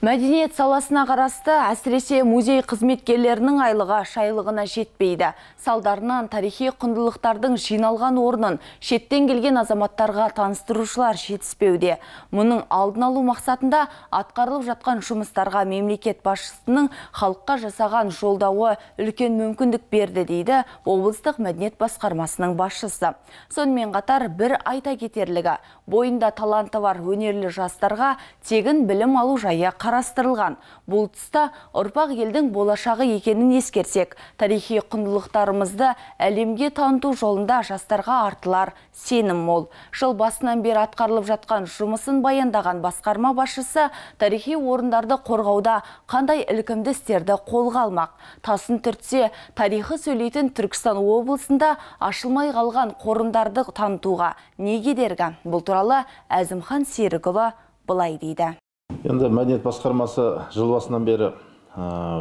Мәдениет саласына қарасты, әсіресе музей қызметкерлерінің айлығы шайлығына жетпейді. Салдарынан тарихи құндылықтардың жиналған орнын шеттен келген азаматтарға таныстырушылар жетіспеуде. Мұның алдын алу мақсатында атқарылып жатқан жұмыстарға мемлекет басшысының халыққа жасаған жолдауы үлкен мүмкіндік берді, дейді облыстық мәдениет басқармасының басшысы. Сонымен қатар бір айта кетерлігі, бойында таланты бар өнерлі жастарға тегін білім алу жайы қарастырылған. Бұл тұста ұрпақ елдің болашағы екенін ескерсек, тарихи құндылықтарымызды әлемге таныту жолында жастарға артылар сенім мол. Жыл басынан бері атқарылып жатқан жұмысын баяндаған басқарма басшысы тарихи орындарды қорғауда қандай ілкімді істерді қолға алмақ. Тасын түртсе, тарихы сөйлейтін Түркістан облысында ашылмай қалған қорымдарды танытуға не кедергі? Бұл туралы Әзімхан Серікұлы былай дейді. Енді мәдениет басқармасы жыл басынан бері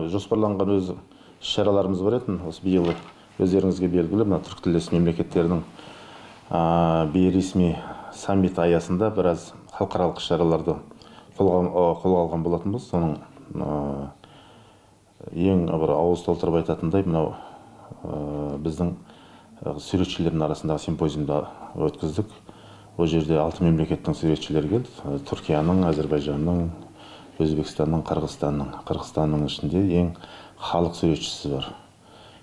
жоспарланған өз шараларымыз бар еді. Осы биыл өздеріңізге белгілі, түркітілдес мемлекеттерінің бейресми саммит аясында біраз халықаралық шараларды қолға алған болатынбыз. Соның ең бір ауыз толтырып айтатындай, мынау біздің суретшілердің арасындағы симпозиумда өткіздік. Ол жерде 6 мемлекеттің суретшілері келді. Түркияның, Әзербайжанның, Өзбекстанның, Қырғызстанның ішінде ең халық суретшісі бар.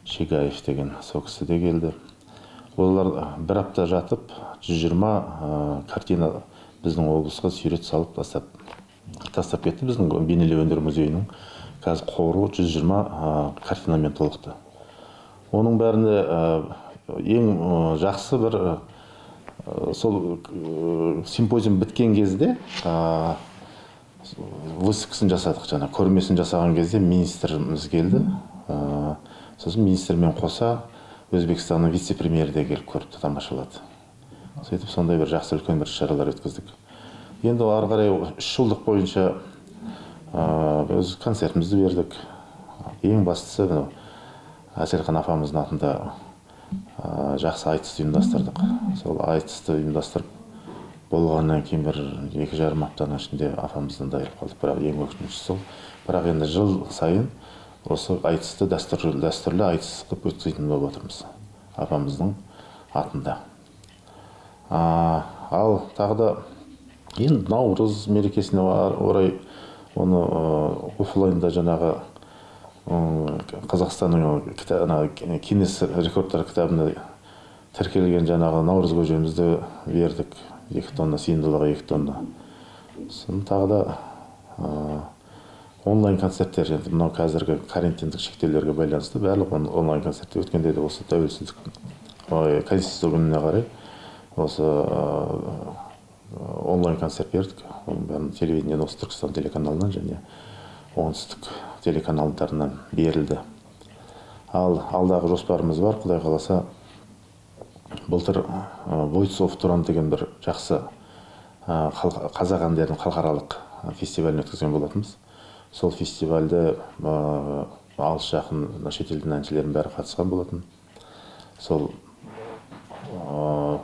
Шегаев деген сол кісі де келді. Олар бір апта жатып, 120 картина біздің облысқа сурет салып тастап кетті. Біздің бейнелеу өнер музейінің қазір қоры 120 картинамен толықты. Оның бәрінде ең жақсы бір сол симпозиум біткен кезде выставкасын жасадық. Көрмесін жасаған кезде министріміз келді. Сосын министрмен қоса Өзбекстанның вице-премьері де келіп көріпті, тамашалады. Сөйтіп сондай бір жақсы үлкен бір шаралар өткіздік. Енді ары қарай 3 жылдық бойынша өз концертімізді бердік. Ең бастысы Әселхан апамыздың атында жақсы айтысты ұйымдастырдық. Сол айтысты ұйымдастырып болғаннан кейін бір 2,5 аптаның ішінде апамыздан да айырылып қалдық. Бірақ ең өкініштісі сол. Бірақ енді жыл сайын осы айтысты дәстүрлі айтыс қылып өткізетін болып отырмыз апамыздың атында. Ал тағы да енді Наурыз мерекесіне орай оны офлайнда жаңағы Қазақстанның Гиннес рекордтар кітабында тіркелген жаңағы Наурыз көжемізді бердік. 2 тонна, сыйымдылығы 2 тонна. Сосын тағы да онлайн концерттер, мынау қазіргі карантиндік шектеулерге байланысты барлық онлайн концерттер өткенде де осы тәуелсіздік Конституция күніне қарай осы онлайн концерт бердік. Оның бәрін телевидениеден, осы Түркістан телеканалынан және оңтүстік телеканалдарынан берілді. Ал алдағы жоспарымыз бар, Құдай қаласа, былтыр Voice of Тұран деген бір жақсы қазақ әндерінің халықаралық фестивалін өткізген болатынбыз. Сол фестивальде алыс жақын шетелдің әншілердің бәрі қатысқан болатын. Сол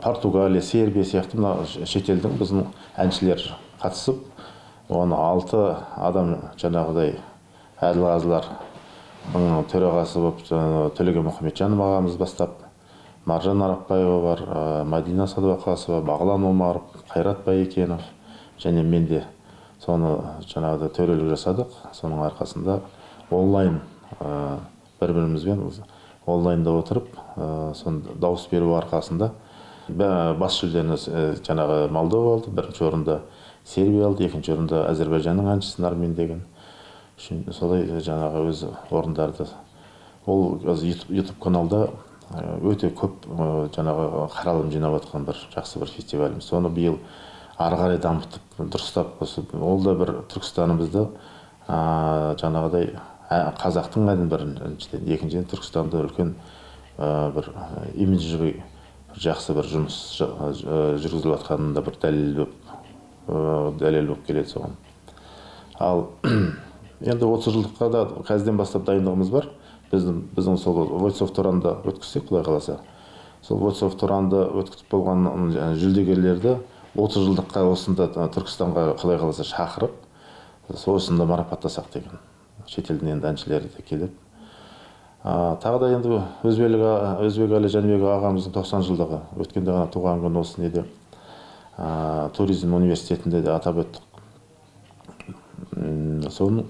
Португалия, Сербия сияқты шетелдің біздің әншілер қатысып, оны 6 адам жаңағыдай әділғазылар төрағасы болып Төлеген Мұхамеджанов ағамыз бастап, Маржан Арапбаева бар, Мадина Садуақасова, Бағлан Омаров, Қайрат Байекенов және мен де соны жаңағыдай төрелік жасадық. Соның арқасында онлайн бір-бірімізбен онлайнда отырып, дауыс беру арқасында бас жүлдені жаңағы Молдова алды, бірінші орында Сербия алды, екінші орында Әзербайжанның әншісі Нармен деген. Солай жаңағы өз орындарды. Ол YouTube каналда өте көп жаңағы қаралым жинап отқан бір жақсы бір фестиваліміз. Соны биыл ары қарай дамытып, дұрыстап, ол да бір Түркістанымызды жаңағыдай қазақтың әнін біріншіден, екіншіден Түркістанды үлкен бір имиджі жақсы бір жұмыс жүргізіліп жатқанында бір дәлел болып келеді соған. Ал енді 30 жылдыққа да қазірден бастап дайындығымыз бар. Біздің сол Voice of Тұранды өткізсек, Құдай қаласа. Сол Voice of Тұранды өткізіп болған жүлдегерлерді 30 жылдыққа осында Түркістанға Құдай қаласа шақырып, осында марапаттасақ деген. Шетелден енді әншілері де келіп. Тағы да енді Өзбекәлі Жәнібек ағамыздың 90 жылдығы өткенде ғана туған күн осы неде туризм университетінде де атап өттік. Соның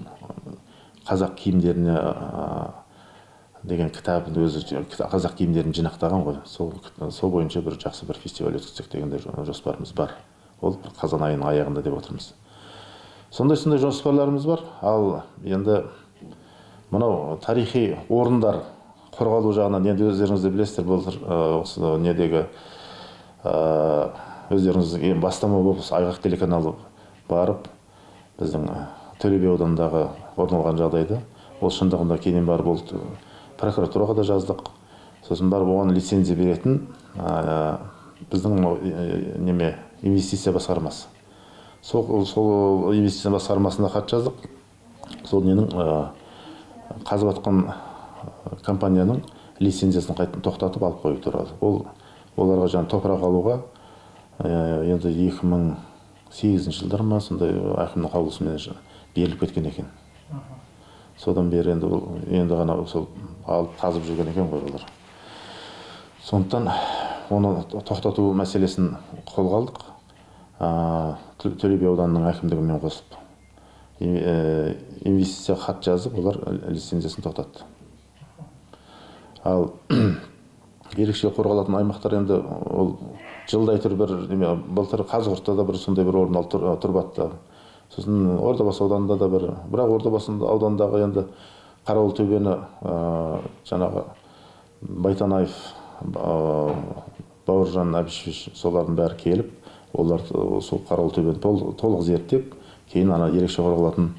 қазақ киімдеріне деген кітабын өзі қазақ киімдерін жинақтаған ғой. Сол бойынша бір жақсы бір фестиваль өткізсек дегенде жоспарымыз бар. Ол қазан айының аяғында деп отырмыз. Сондай жоспарларымыз бар. Ал енді мынау тарихи орындар қорғалу жағынан енді өздеріңіз де білесіздер, былтыр осы недегі өздеріңіз бастама болып Айғақ телеканалы барып біздің Төле би ауданындағы орын алған жағдайда ол шындығында кейіннен барып ол прокуратураға да жаздық. Сосын барып оған лицензия беретін біздің инвестиция басқармасы. Сол инвестиция басқармасына хат жаздық. Сол ненің қазып атқан компанияның лицензиясын қайтадан тоқтатып алып қою туралы. Оларға жаңа топырақ алуға енді 2008 жылдар ма сондай әкімнің қаулысымен беріліп кеткен екен. Содан бері енді ғана сол алып қазып жүрген екен ғой олар. Сондықтан оны тоқтату мәселесін қолға алдық. Төле би ауданының әкімдігімен қосып инвестиция хат жазып, олар лицензиясын тоқтатты. Ал ерекше қорғалатын аймақтар енді ол жылдай тұр бір былтыр Қазығұртта да бір сондай бір орын алып Тұрбатта. Сосын Ордабасы ауданында да бірақ Ордабасы ауданындағы енді Қарауыл төбені жаңағы Байтанаев, Бауыржан Әбішевич солардың бәрі келіп, олар сол Қарауыл төбені толық зерттеп, кейін ерекше қорғалатын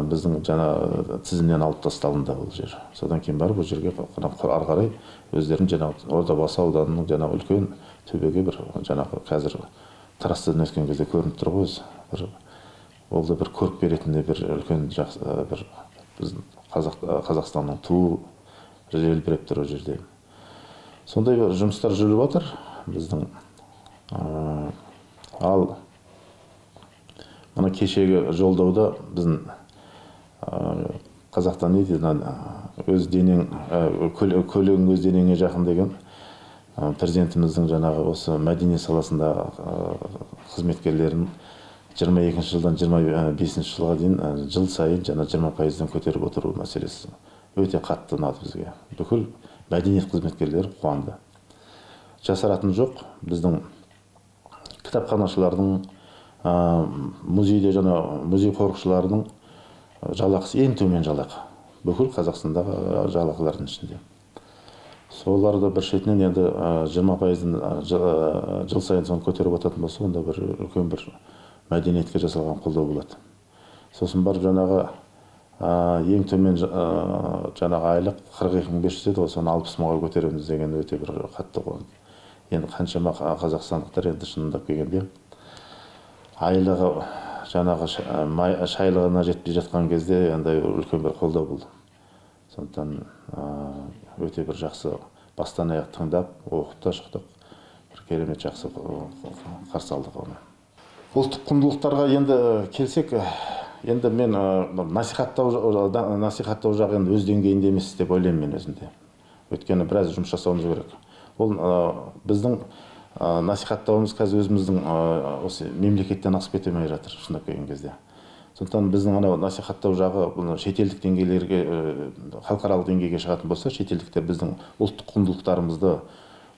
біздің жаңа тізімнен алып тасталынды ол жер. Содан кейін барып бұл жерге ары қарай өздерін жаңағы Ордабасы ауданының жаңағы үлкен төбеге бір жаңағы қазір трассадан өткен кезде көрініп тұр ғой өзі. Ол да бір көріп беретіндей бір үлкен жақсы бір біздің Қазақстанның туы желбіреп тұр ол жерде. Сондай жұмыстар жүріп жатыр біздің. Ал мына кешегі жолдауда біздің Қазақтан не дейді, өз денең, көлігің өз денеңе жақын деген президентіміздің жаңағы осы мәдениет саласында қызметкерлерін 22 жылдан 25 жылға дейін жыл сайын жаңа 20%-ден көтеріп отыру мәселесі өте қатты ұнады бізге. Бүкіл мәдениет қызметкерлері қуанды. Жасаратын жоқ, біздің кітапханашылардың, музейде жаңа музей қорықшылардың жалақысы ең төмен жалақы. Бүкіл Қазақстандағы жалақылардың ішінде. Соларды бір шетінен енді 20%-ден жыл сайын соны көтеріп отыратын болса, онда бір үлкен бір мәдениетке жасалған қолдау болады. Сосын барып жаңағы ең төмен жаңағы айлық 42.500 еді, соны 60 мыңға көтереміз деген өте бір қатты қуанды. Енді қаншама қазақстандықтар енді шынындап келгенде айлығы жаңағы шайлығына жетпей жатқан кезде енді үлкен бір қолдау болды. Сондықтан өте бір жақсы бастан аяқ тыңдап, оқып та шықтық. Бір керемет жақсы қарсы алдық оны. Ұлттық құндылықтарға енді келсек, енді мен насихаттау жағы енді өз деңгейінде емес деп ойлаймын мен өзімде. Өйткені біраз жұмыс жасауымыз керек. Ол біздің насихаттауымыз қазір өзіміздің осы мемлекеттен асып кете алмай жатыр, шындап келген кезде. Сондықтан біздің анау насихаттау жағы шетелдік деңгейлерге, халықаралық деңгейге шығатын болса, шетелдіктер біздің ұлттық құндылықтарымызды,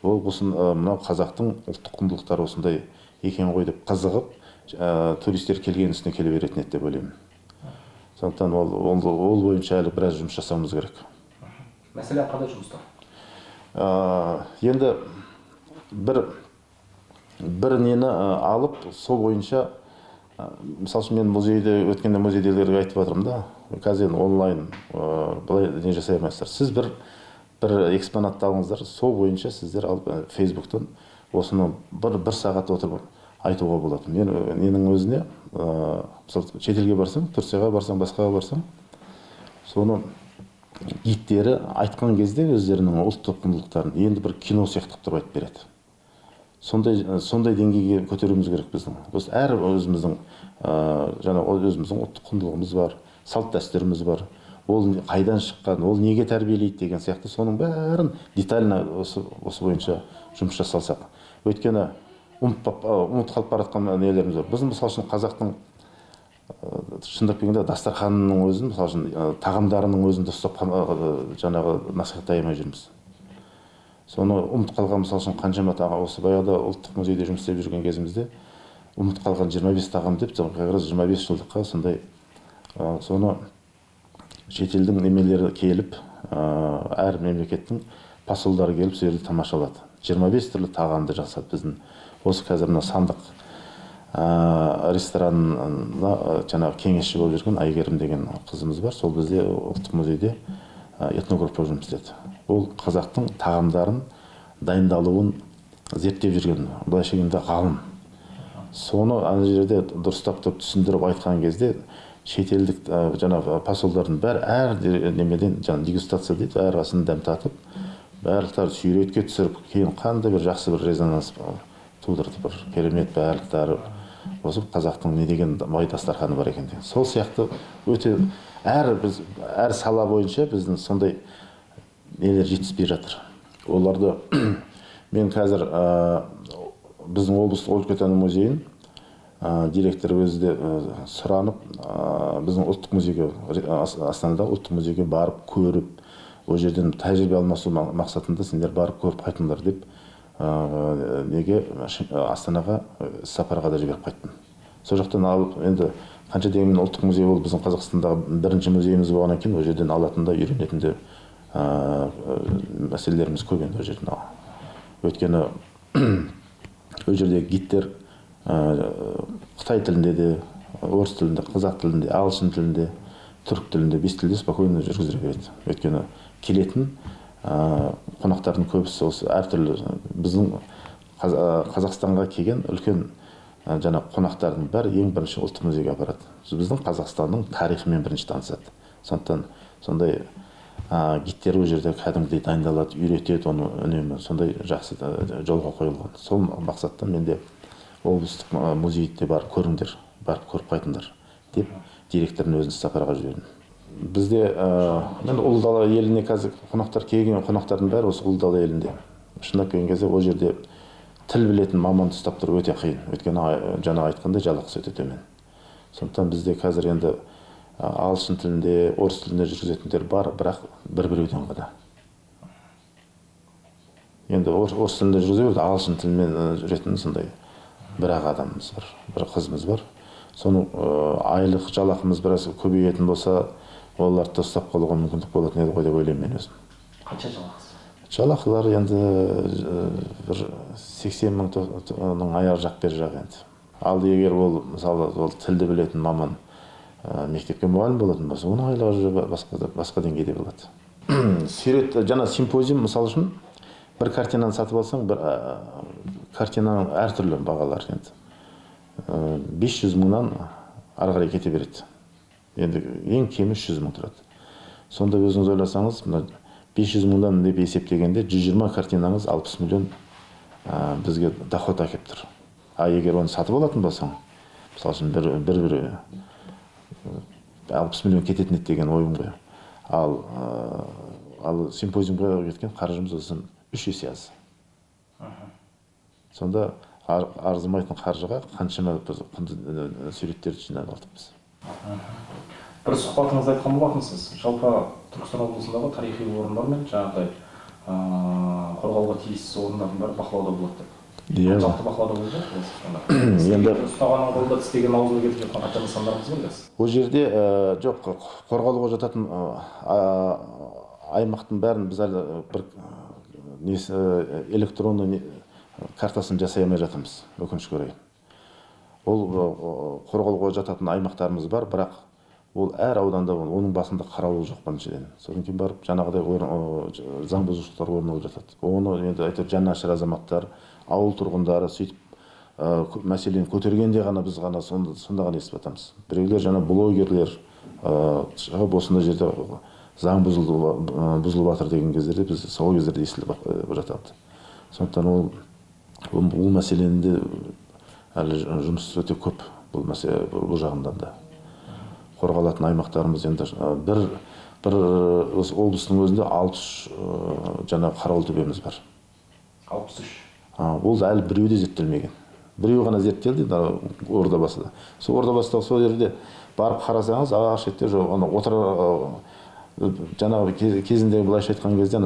ол мынау қазақтың ұлттық құндылықтары осындай екен ғой деп қызығып, туристер келген үстіне келе беретін еді деп ойлаймын. Сондықтан ол бойынша әлі біраз жұмыс жасауымыз керек. Мәселе қандай жұмыстар? Енді бір нені алып, сол бойынша, мысалы үшін мен музейде, өткенде музейделерге айтып жатырмын да, қазір онлайн былай не жасай алмайсыздар. Сіз бір экспонатты алыңыздар, сол бойынша сіздер алып Фейсбуктан осыны бір сағат отырып айтуға болады. Менің өзіне, мысалы шетелге барсаң, Турцияға барсаң, басқаға барсаң, соны гидтері айтқан кезде өздерінің ұлттық құндылықтарын енді бір кино сияқты тұрып айтып береді. сондай деңгейге көтеруіміз керек біздің. Біз әр өзіміздің өзіміздің ұлттық құндылығымыз бар, салт дәстүріміз бар. Ол қайдан шыққан, ол неге тәрбиелейді деген сияқты соның бәрін детально осы бойынша жұмыс жасалсақ. Өйткені ұмыт қалып бара жатқан нелеріміз бар. Біздің мысалы үшін қазақтың шындап келгенде дастарханының өзін, мысалы үшін тағамдарының өзін ұстап насихаттай алмай жүрміз. Соны ұмыт қалған, мысалы үшін қаншама осы баяғыда ұлттық музейде жұмыс істеп жүрген кезімізде ұмыт қалған 25 тағам деп, 25 жылдыққа сондай соны шетелдің немелері келіп, әр мемлекеттің посолдары келіп сол жерде тамашалады. 25 түрлі тағамды жасады біздің. Осы қазір мына Сандық ресторанына кеңесші болып жүрген Айгерім деген қызымыз бар. Сол бізде ұлттық музейде этнограф жұмыс істеді. Ол қазақтың тағамдарын дайындалуын зерттеп жүрген, былайша айтқанда ғалым. Соны ана жерде дұрыстап түсіндіріп айтқан кезде шетелдік посолдардың бәрі әр немеден дегустация дейді, әр асын дәм татып, барлықтары суретке түсіріп, кейін қандай бір жақсы бір резонанс тудырды, бір керемет барлықтары осы қазақтың не деген бай дастарханы бар екен деген. Сол сияқты өте әр сала бойынша біздің сондай нелер жетіспей жатыр. Оларды мен қазір біздің облыстық өлкетану музейін директор өзі де сұранып, біздің ұлттық музейге, Астанада ұлттық музейге барып, көріп, ол жерден тәжірибе алмасу мақсатында сендер барып көріп қайтыңдар деп, неге Астанаға сапарға да жіберіп қайттым. Сол жақтан алып, енді қанша дегенмен ұлттық музей болып, біздің Қазақстандағы бірінші музейіміз болғаннан кейін, ол жерден алатын да, үйренетін де мәселелеріміз көп енді ол жерден. Өйткені ол жердегі гидтер Қытай тілінде де, орыс тілінде, қазақ тілінде, ағылшын тілінде, түрік тілінде, 5 тілде спокойно жүргіздіре береді. Өйткені келетін қонақтардың көбісі осы әртүрлі біздің Қазақстанға келген үлкен қонақтардың бәрі ең бірінші ұлттық музейге апарады. Біздің Қазақстанның тарихымен бірінші танысады. Сондықтан сондай гидтер ол жерде кәдімгідей дайындалады, үйретеді оны үнемі, сондай жақсы жолға қойылған. Сол мақсатта менде облыстық музейде барып көріңдер, барып көріп қайтыңдар деп директордың өзін сапарға жібердім. Бізде Ұлы Дала еліне қазір қонақтар келген қонақтардың бәрі осы Ұлы Дала елінде. Шындап келген кезде ол жерде тіл білетін маманды ұстап тұру өте қиын. Өйткені жаңа айтқандай жалақысы өте төмен. Сондықтан бізде қазір енді ағылшын тілінде, орыс тілінде жүргізетіндер бар, бірақ біреуден ғана. Енді орыс тілінде жүргізе берді, ағылшын тілімен жүретін сондай бір-ақ адамымыз бар, бір қызымыз бар. Соның айлық жалақымыз біраз көбейетін болса, оларды ұстап қалуға мүмкіндік болатын еді ғой деп ойлаймын мен өзім. Қанша жалақысы? Жалақылар енді бір 80 000-ның аяқ жақ бер жақ енді. Ал егер ол мысалы тілді білетін маман мектепке мұғалім болатын болса, оның айлығы басқа деңгейде болады. Сурет жаңа симпозиум мысалы үшін бір картинаны сатып алсаң, бір картинаның әртүрлі бағалар енді. 500 000-нан ары қарай кете береді. Енді ең кемі 300 000 тұрады. Сонда өзіңіз ойласаңыз, 500 000-дан деп есептегенде 120 картинаңыз 60 миллион бізге доход әкеліп тұр. Егер оны сатып алатын болсаң, мысалы үшін бір 60 миллион кететін еді деген ойым ғой. Ал симпозиумға кеткен қаржымыз осыдан 3 есе аз. Сонда арзымайтын қаржыға қаншама құнды суреттерді жинап алдық біз. Бір сұхбатыңызда айтқан болатынсыз. Жалпы Түркістан облысындағы тарихи орындар мен жаңағыдай қорғауға тиісті орындардың бәрі бақылауда болады деп. Жалпы бақылауда болды ғой. Енді ұстағанның қолда тістеген аузына кетіп жатқан қанша нысандарымыз бар қазір? Ол жерде жоқ, қорғалуға жататын аймақтың бәрін біз әлі бір электронды картасын жасай алмай жатырмыз, өкінішке орай. Ол қорғалуға жататын аймақтарымыз бар, бірақ ол әр ауданда оның басында қарауыл жоқ біріншіден. Содан кейін барып жаңағыдай заң бұзушылықтар орын алып жатады. Оны енді әйтеуір жанашыр азаматтар, ауыл тұрғындары сөйтіп мәселені көтергенде ғана біз ғана сонда ғана естіп жатамыз. Біреулер жаңа блогерлер шығып осындай жерде заң бұзылып жатыр деген кездерде біз сол кездерде естіліп жатады. Сондықтан ол бұл мәселені әлі жұмыс өте көп, бұл жағынан да. Қорғалатын аймақтарымыз енді бір облыстың өзінде 63 жаңа қарауыл төбеміз бар. 63. Ол әлі біреуі де зерттелмеген. Біреуі ғана зерттелді Ордабасыда. Сол Ордабасыда сол жерде барып қарасаңыз, ағаш шетте жаңағы кезінде былайша айтқан кезде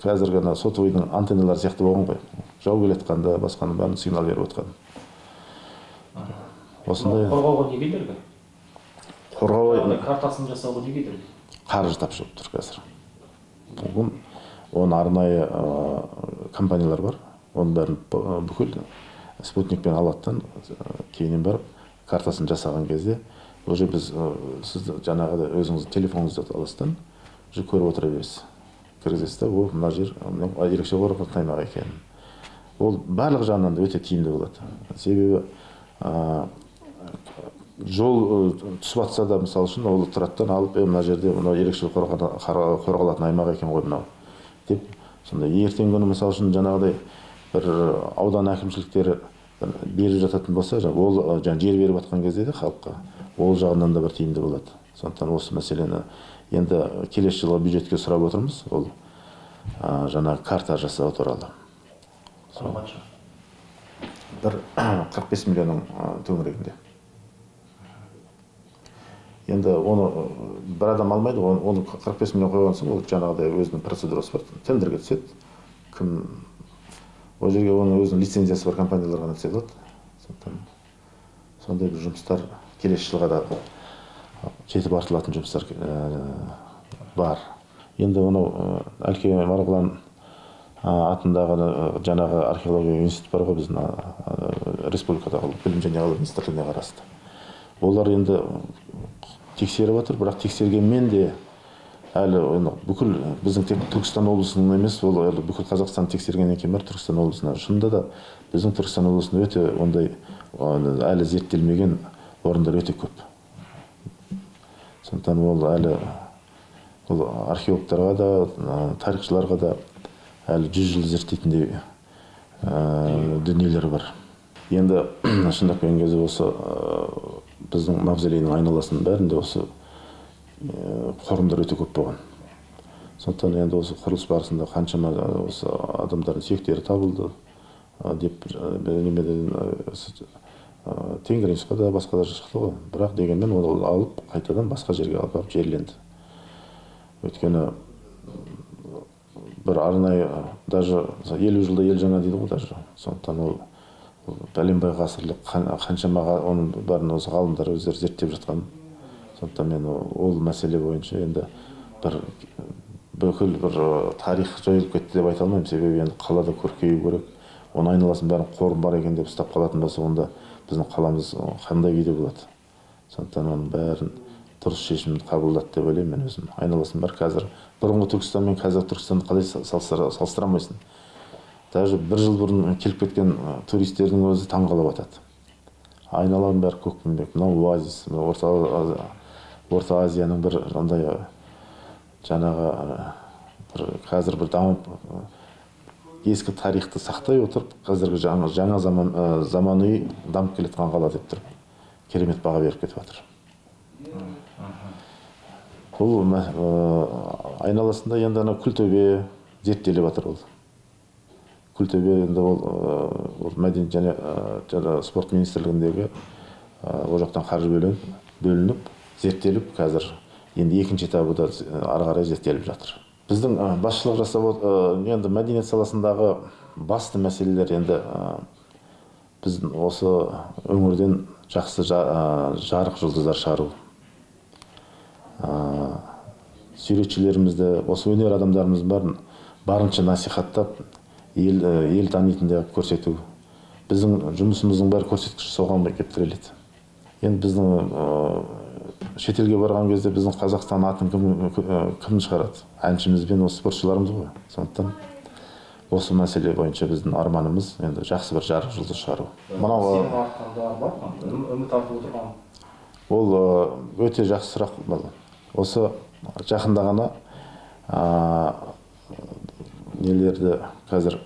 қазіргі сотовойдың антенналары сияқты болған ғой. Жау келетқанда басқаны бәрін сигнал беріп отқан. Осындай қорғауға не кедергі? Қорғауға картасын жасауға не кедергі? Қаржы тапшылып тұр қазір. Оның арнайы компаниялар бар. Оның бәрін бүкіл спутникпен алаттан кейінен барып картасын жасаған кезде уже біз сіз жаңағы өзіңіз телефоныңызды алыстан көріп отыра бересіз. Кіргізесіз да, ол мына жер ерекше қорғалатын аймақ екенін. Ол барлық жағынан да өте тиімді болады. Себебі жол түсіп жатса да, мысалы үшін, ол тұраттан алып, мына жерде ерекше қорғалатын аймақ екен ғой мынау деп, сонда ертеңгі күні мысалы үшін жаңағыдай бір аудан әкімшіліктері беріп жататын болса, ол жер беріп жатқан кезде де халыққа ол жағынан да бір тиімді болады. Сондықтан осы мәселені енді келесі жылғы бюджетке сұрап отырмыз, ол жаңа карта жасау туралы. Бір 45 миллионның төңірегінде. Енді оны бір адам алмайды, оны 45 миллион қойған соң, ол жаңағыдай өзінің процедурасы бар, тендерге түседі. Кім ол жерге оның өзінің лицензиясы бар компаниялар ғана түседі. Сондай бір жұмыстар келесі жылға да жетіп артылатын жұмыстар бар. Енді оны Әлке Марғұлан атындағы жаңағы археология институты бар ғой біздің республикадағы білім және ғылым министрлігіне қарасты. Олар енді тексеріп жатыр, бірақ тексергенмен де әлі бүкіл біздің тек Түркістан облысының емес, ол әлі бүкіл Қазақстан тексерген екен бар Түркістан облысына. Шынында да біздің Түркістан облысында өте ондай әлі зерттелмеген орындар өте көп. Сондықтан ол әлі археологтарға да, тарихшыларға да әлі 100 жыл зерттейтіндей дүниелері бар. Енді шындап келген кезде осы біздің мавзолейдің айналасының бәрінде осы қорымдар өте көп болған. Сондықтан енді осы құрылыс барысында қаншама осы адамдардың сүйектері табылды деп Тенгринскқа да басқа да шықты ғой. Бірақ дегенмен оны алып қайтадан басқа жерге алып жерленді. Өйткені бір арнайы даже 50 жылда ел жаңа дейді ғой даже. Сондықтан ол бәленбай ғасырлық қаншама оның бәрін осы ғалымдар өздері зерттеп жатқан. Сондықтан мен ол мәселе бойынша енді бүкіл бір тарих жойылып кетті деп айта алмаймын. Себебі енді қалада көркею керек. Оның айналасын бәрін қорым бар екен деп ұстап қалатын болса, онда біздің қаламыз қандай күйде болады. Сондықтан оның бәрін дұрыс шешімді қабылдады деп ойлаймын мен өзім. Айналасын бар қазір бұрынғы Түркістан мен қазір Түркістанды қалай салыстыра алмайсың. Даже бір жыл бұрын келіп кеткен туристердің өзі таңғалып жатады. Айналаның бәрі көкпеңбек, мынау оазис, Орта Азияның бір андай жаңағы қазір бір дамып ескі тарихты сақтай отырып, қазіргі жаңа заманауи дамып келе жатқан қала деп тұрып, керемет баға беріп кетіп жатыр. Бұл айналасында енді Күлтөбе зерттеліп жатыр ол. Күлтөбе енді ол мәдениет және спорт министрлігіндегі ол жақтан қаржы бөлініп, зерттеліп, қазір енді екінші этабы да ары қарай зерттеліп жатыр. Біздің басшылық жасап енді мәдениет саласындағы басты мәселелер енді біздің осы өңірден жақсы жарық жұлдыздар шығару. Суретшілерімізді, осы өнер адамдарымыздың барынша насихаттап, ел танитындай көрсету. Біздің жұмысымыздың бәрі көрсеткіші соған келіп тіреледі. Енді біздің шетелге барған кезде біздің Қазақстан атын кім шығарады? Әншіміз бен осы спортшыларымыз ғой. Сондықтан осы мәселе бойынша біздің арманымыз енді жақсы бір жарық жұлдыз шығару. Сенің артында бар ма? Үміт артып отырған? Ол өте жақсы сұрақ болды. Осы жақында ғана нелерді қазір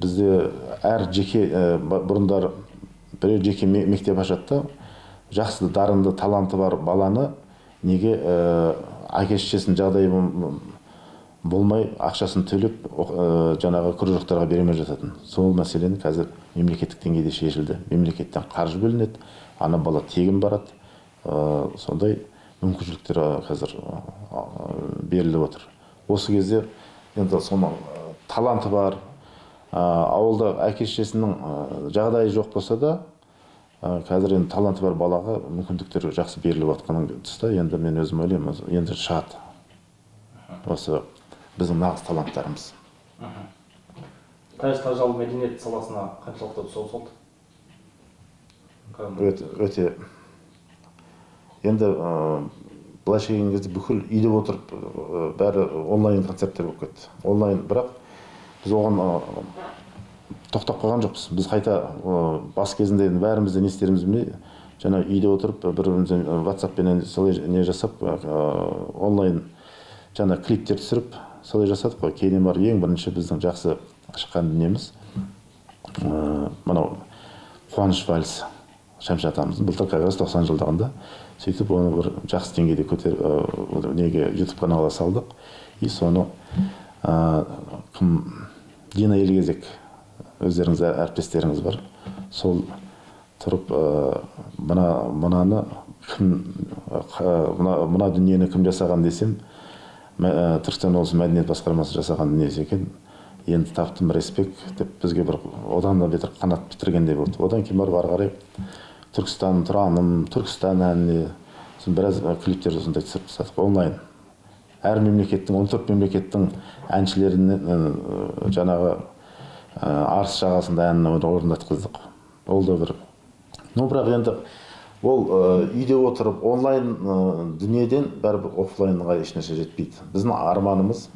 бізде әр жеке бұрындар біреу жеке мектеп ашады да, жақсы дарынды таланты бар баланы неге әке-шешесінің жағдайы болмай ақшасын төлеп жаңағы кружоктарға бермей жататын. Сол мәселені қазір мемлекеттік деңгейде шешілді. Мемлекеттен қаржы бөлінеді, ана бала тегін барады. Сондай мүмкіншіліктер қазір беріліп отыр. Осы кезде енді соның таланты бар, ауылда әке-шешесінің жағдайы жоқ болса да, қазір енді таланты бар балаға мүмкіндіктер жақсы беріліп отқанын тұста, енді мен өзім ойлаймын, енді шығады. Осы біздің нағыз таланттарымыз. Тайыз Тажал мәдениет саласына қаншалықты тұсау салды? Өте. Енді былайша келген кезде бүкіл үйде отырып бәрі онлайн концерттер болып кетті. Онлайн, бірақ біз оған тоқтап қалған жоқпыз. Біз қайта бас кезінде бәрімізде не істеріміз білмей, жаңа үйде отырып бір-бірімізді WhatsApp-пен солай не жасап, онлайн жаңа клиптер түсіріп, солай жасадық қой. Кейіннен бар ең бірінші біздің жақсы шыққан дүниеміз мынау Қуаныш вальс, Шәмші атамыздың былтыр қағаз 90 жылдығында. Сөйтіп оны бір жақсы деңгейде көтеріп неге YouTube каналға салдық. И соны Дина Елгезек, өздеріңіз әріптестеріңіз бар. Сол тұрып мына дүниені кім жасаған десем, Түркістан облысы мәдениет басқармасы жасаған дүниесі екен. Енді таптым, респект деп бізге бір одан да бетер қанат бітіргендей болды. Одан кейін барып ары қарай Түркістан тұраным, Түркістан әніне біраз клиптер осындай түсіріп тастадық онлайн. Әр мемлекеттің, 14 мемлекеттің әншілерінің жаңағы Арыс жағасында әнін орындатқыздық. Ол да бір. Бірақ енді ол үйде отырып онлайн дүниеден бәрібір офлайнға ешнәрсе жетпейді. Біздің арманымыз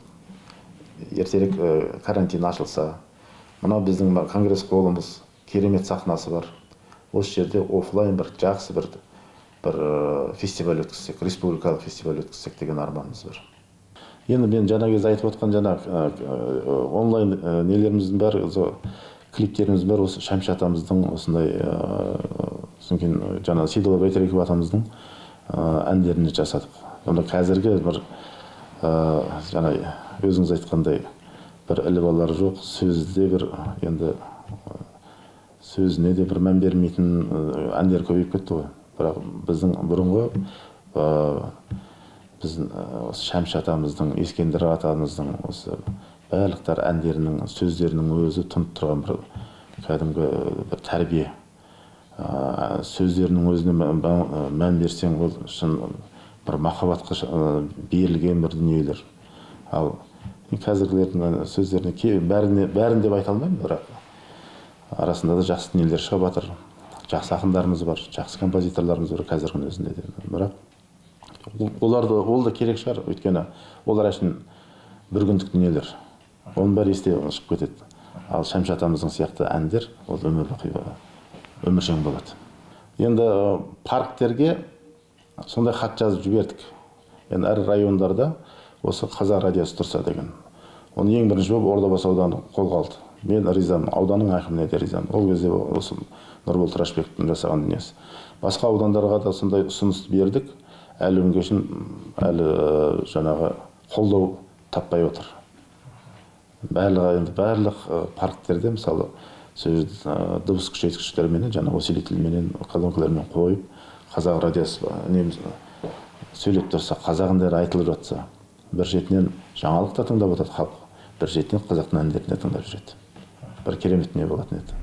ертерек карантин ашылса, мына біздің конгресс холлымыз керемет сахнасы бар. Осы жерде офлайн бір жақсы бір фестиваль өткізсек, республикалық фестиваль өткізсек деген арманымыз бар. Енді мен жаңа кезде айтып отқан онлайн нелеріміздің бәрі, клиптеріміз бар, осы Шәмші атамыздың осындай жаңа Сейдолла Бәйтереков атамыздың әндеріне жасадық. Онда қазіргі бір жаңа өзіңіз айтқандай бір іліп алар жоқ, сөзде бір енді сөзіне де бір мән бермейтін әндер көбейіп кетті ғой. Бірақ біздің бұрынғы біздің Шәмші атамыздың, Ескендір атамыздың осы барлықтар әндерінің сөздерінің өзі тұнып тұрған бір кәдімгі бір тәрбие. Сөздерінің өзіне мән берсең, ол шын бір махаббатқа берілген бір дүниелер. Ал қазіргілердің сөздеріне бәрін деп айта алмаймын, бірақ арасында да жақсы дүниелер шығып жатыр. Жақсы ақындарымыз бар, жақсы композиторларымыз бар қазірдің өзінде де. Бірақ ол да керек шығар, өйткені олар үшін бір күндік дүниелер. Оның бәрі есте шығып кетеді. Ал Шәмші атамыздың сияқты әндер ол өміршең болады. Енді парктерге сондай хат жазып жібердік. Енді әр райондарда осы Қазақ радиосы тұрса деген. Оны ең бірінші болып Ордабасы ауданы қолға алды. Мен ризамын, ауданның әкіміне де ризамын. Ол кезде осы Нұрбол Тұрашбековтың жасаған дүниесі. Басқа аудандарға да сондай ұсыныс бердік. Әлі күнге шейін жаңағы қолдау таппай отыр. Барлық парктерде мысалы дыбыс күшейткіштермен, жаңа усилительменен, колонкалармен қойып, қазақ радиосы сөйлеп тұрса, қазақ әндері айтылып жатса, бір жетінен жаңалық та тыңдап отырады халық, бір жетінен қазақтың әндерін де тыңдап жүреді. Бір керемет не болатын еді.